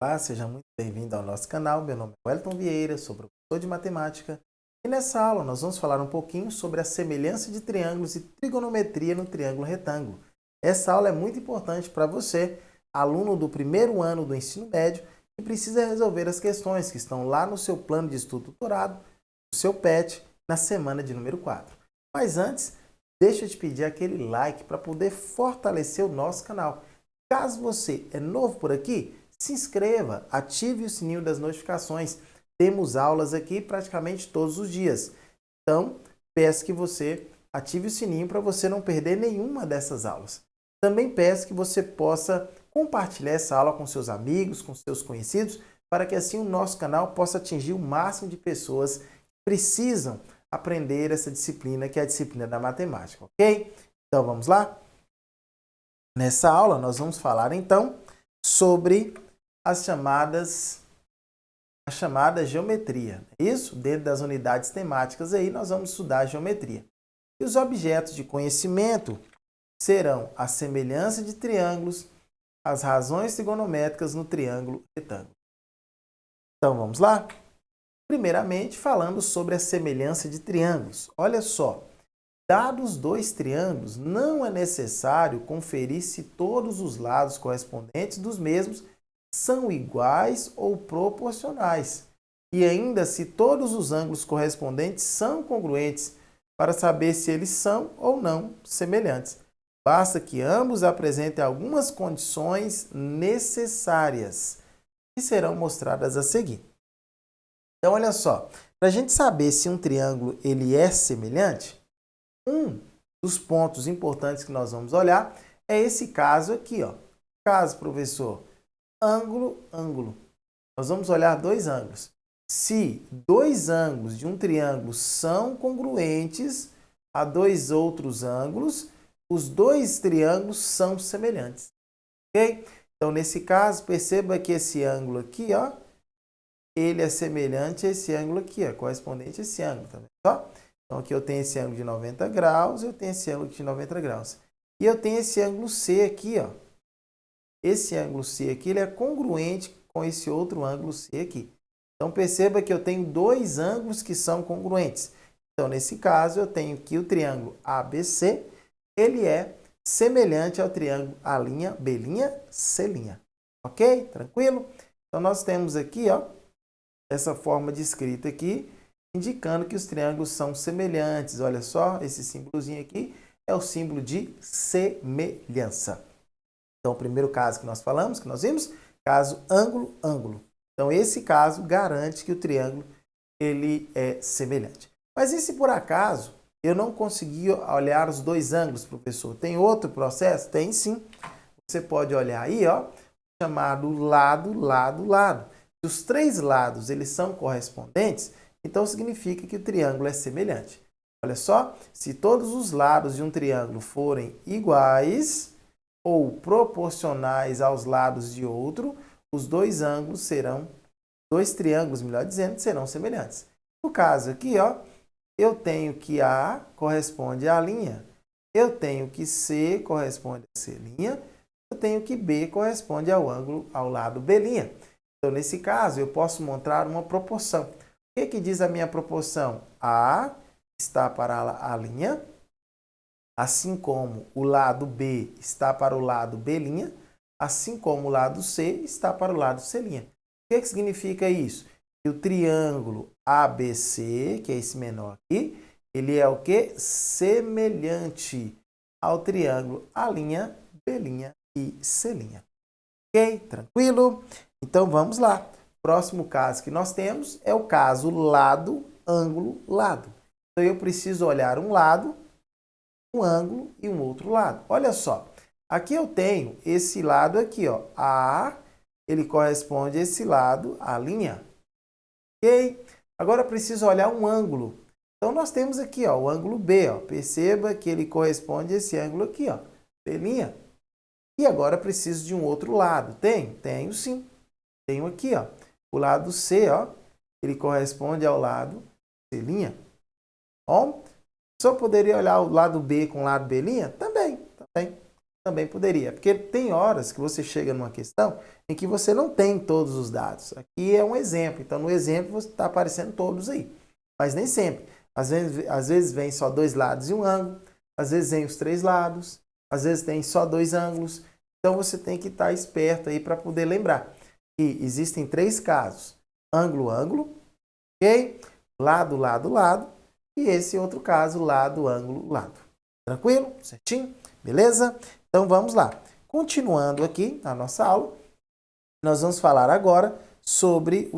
Olá, seja muito bem-vindo ao nosso canal. Meu nome é Wellington Vieira, sou professor de matemática e nessa aula nós vamos falar um pouquinho sobre a semelhança de triângulos e trigonometria no triângulo retângulo. Essa aula é muito importante para você, aluno do primeiro ano do ensino médio, que precisa resolver as questões que estão lá no seu plano de estudo tutorado, no seu PET, na semana de número 4. Mas antes, deixa eu te pedir aquele like para poder fortalecer o nosso canal. Caso você é novo por aqui, se inscreva, ative o sininho das notificações. Temos aulas aqui praticamente todos os dias. Então, peço que você ative o sininho para você não perder nenhuma dessas aulas. Também peço que você possa compartilhar essa aula com seus amigos, com seus conhecidos, para que assim o nosso canal possa atingir o máximo de pessoas que precisam aprender essa disciplina, que é a disciplina da matemática, ok? Então, vamos lá? Nessa aula, nós vamos falar, então, sobre a chamada geometria. Isso, dentro das unidades temáticas, aí nós vamos estudar a geometria. E os objetos de conhecimento serão a semelhança de triângulos, as razões trigonométricas no triângulo retângulo. Então, vamos lá? Primeiramente, falando sobre a semelhança de triângulos. Olha só, dados dois triângulos, não é necessário conferir se todos os lados correspondentes dos mesmos são iguais ou proporcionais, e ainda se todos os ângulos correspondentes são congruentes, para saber se eles são ou não semelhantes. Basta que ambos apresentem algumas condições necessárias, que serão mostradas a seguir. Então, olha só, para a gente saber se um triângulo ele é semelhante, um dos pontos importantes que nós vamos olhar é esse caso aqui, ó. Caso, professor, ângulo, ângulo. Nós vamos olhar dois ângulos. Se dois ângulos de um triângulo são congruentes a dois outros ângulos, os dois triângulos são semelhantes. Ok? Então, nesse caso, perceba que esse ângulo aqui, ó, ele é semelhante a esse ângulo aqui, ó, correspondente a esse ângulo, tá vendo? Ó? Então, aqui eu tenho esse ângulo de 90 graus, eu tenho esse ângulo de 90 graus. E eu tenho esse ângulo C aqui, ó. Esse ângulo C aqui, ele é congruente com esse outro ângulo C aqui. Então, perceba que eu tenho dois ângulos que são congruentes. Então, nesse caso, eu tenho aqui o triângulo ABC, ele é semelhante ao triângulo A'B', C'. Ok? Tranquilo? Então, nós temos aqui, ó, essa forma de escrita aqui, indicando que os triângulos são semelhantes. Olha só, esse símbolozinho aqui é o símbolo de semelhança. Então, o primeiro caso que nós falamos, que nós vimos, caso ângulo, ângulo. Então, esse caso garante que o triângulo ele é semelhante. Mas e se por acaso eu não conseguir olhar os dois ângulos, professor? Tem outro processo? Tem sim. Você pode olhar aí, ó, chamado lado, lado, lado. Se os três lados eles são correspondentes, então significa que o triângulo é semelhante. Olha só, se todos os lados de um triângulo forem iguais ou proporcionais aos lados de outro, os dois ângulos serão, dois triângulos, melhor dizendo, serão semelhantes. No caso aqui, ó, eu tenho que A corresponde à linha, eu tenho que C corresponde a C', eu tenho que B corresponde ao ângulo, ao lado B'. Então, nesse caso, eu posso mostrar uma proporção. O que diz a minha proporção? A está para a linha, assim como o lado B está para o lado B', assim como o lado C está para o lado C'. O que significa isso? Que o triângulo ABC, que é esse menor aqui, ele é o quê? Semelhante ao triângulo A'B' e C'. Ok? Tranquilo? Então, vamos lá. Próximo caso que nós temos é o caso lado, ângulo, lado. Então, eu preciso olhar um lado, um ângulo e um outro lado. Olha só, aqui eu tenho esse lado aqui, ó, A, ele corresponde a esse lado, a linha, ok? Agora eu preciso olhar um ângulo. Então, nós temos aqui, ó, o ângulo B, ó, perceba que ele corresponde a esse ângulo aqui, ó, B'. E agora eu preciso de um outro lado. Tenho? Tenho sim. Tenho aqui, ó, o lado C, ó, ele corresponde ao lado C'. Bom, só poderia olhar o lado B com o lado B'? Também. Também poderia, porque tem horas que você chega numa questão em que você não tem todos os dados. Aqui é um exemplo, então no exemplo está aparecendo todos aí, mas nem sempre. Às vezes vem só 2 lados e um ângulo, às vezes vem os 3 lados, às vezes tem só 2 ângulos. Então você tem que estar esperto aí para poder lembrar que existem 3 casos: ângulo, ângulo, ok? Lado, lado, lado, e esse outro caso, lado, ângulo, lado. Tranquilo? Certinho? Beleza? Então vamos lá. Continuando aqui a nossa aula, nós vamos falar agora sobre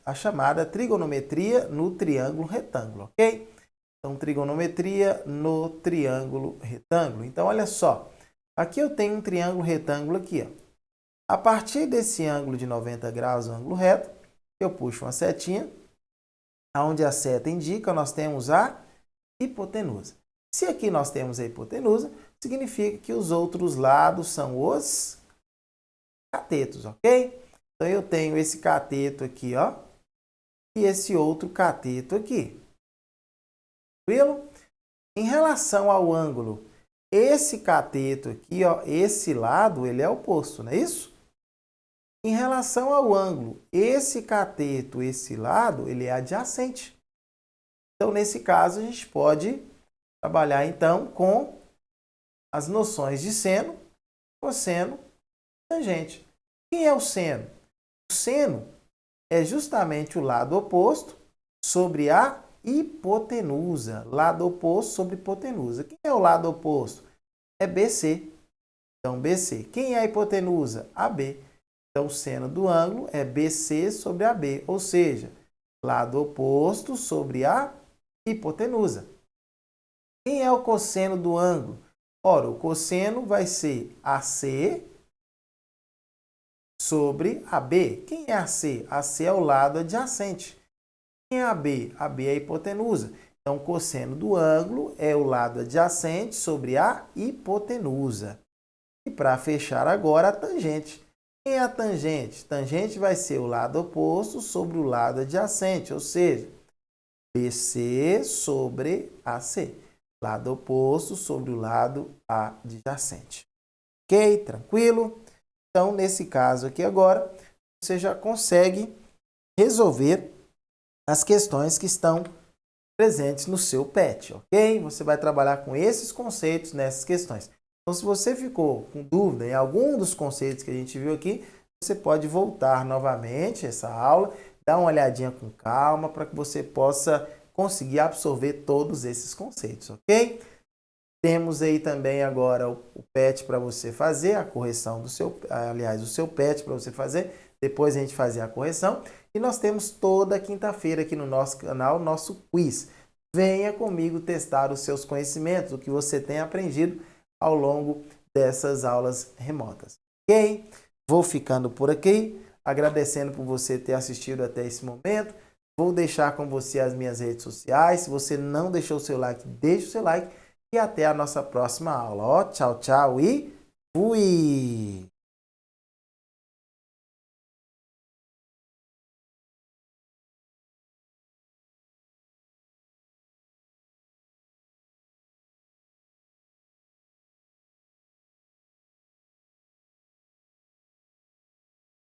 a chamada trigonometria no triângulo retângulo, ok? Então, trigonometria no triângulo retângulo. Então, olha só. Aqui eu tenho um triângulo retângulo aqui, ó. A partir desse ângulo de 90 graus, o ângulo reto, eu puxo uma setinha, onde a seta indica, nós temos a hipotenusa. Se aqui nós temos a hipotenusa, significa que os outros lados são os catetos, ok? Então, eu tenho esse cateto aqui, ó, e esse outro cateto aqui. Tranquilo? Em relação ao ângulo, esse cateto aqui, ó, esse lado, ele é oposto, não é isso? Em relação ao ângulo, esse cateto, esse lado, ele é adjacente. Então, nesse caso, a gente pode trabalhar, então, com as noções de seno, cosseno, tangente. Quem é o seno? O seno é justamente o lado oposto sobre a hipotenusa. Lado oposto sobre hipotenusa. Quem é o lado oposto? É BC. Então, BC. Quem é a hipotenusa? AB. Então, o seno do ângulo é BC sobre AB, ou seja, lado oposto sobre a hipotenusa. Quem é o cosseno do ângulo? Ora, o cosseno vai ser AC sobre AB. Quem é AC? AC é o lado adjacente. Quem é AB? AB é a hipotenusa. Então, o cosseno do ângulo é o lado adjacente sobre a hipotenusa. E para fechar agora, a tangente. Quem é a tangente? Tangente vai ser o lado oposto sobre o lado adjacente, ou seja, BC sobre AC. Lado oposto sobre o lado adjacente. Ok? Tranquilo? Então, nesse caso aqui agora, você já consegue resolver as questões que estão presentes no seu PET, ok? Você vai trabalhar com esses conceitos nessas questões. Então, se você ficou com dúvida em algum dos conceitos que a gente viu aqui, você pode voltar novamente essa aula, dar uma olhadinha com calma para que você possa conseguir absorver todos esses conceitos, ok? Temos aí também agora o PET para você fazer, a correção do seu, aliás, o seu PET para você fazer, depois a gente fazer a correção. E nós temos toda quinta-feira aqui no nosso canal, nosso quiz. Venha comigo testar os seus conhecimentos, o que você tem aprendido ao longo dessas aulas remotas. Ok? Vou ficando por aqui, agradecendo por você ter assistido até esse momento. Vou deixar com você as minhas redes sociais. Se você não deixou o seu like, deixe o seu like. E até a nossa próxima aula. Ó, tchau, tchau e fui!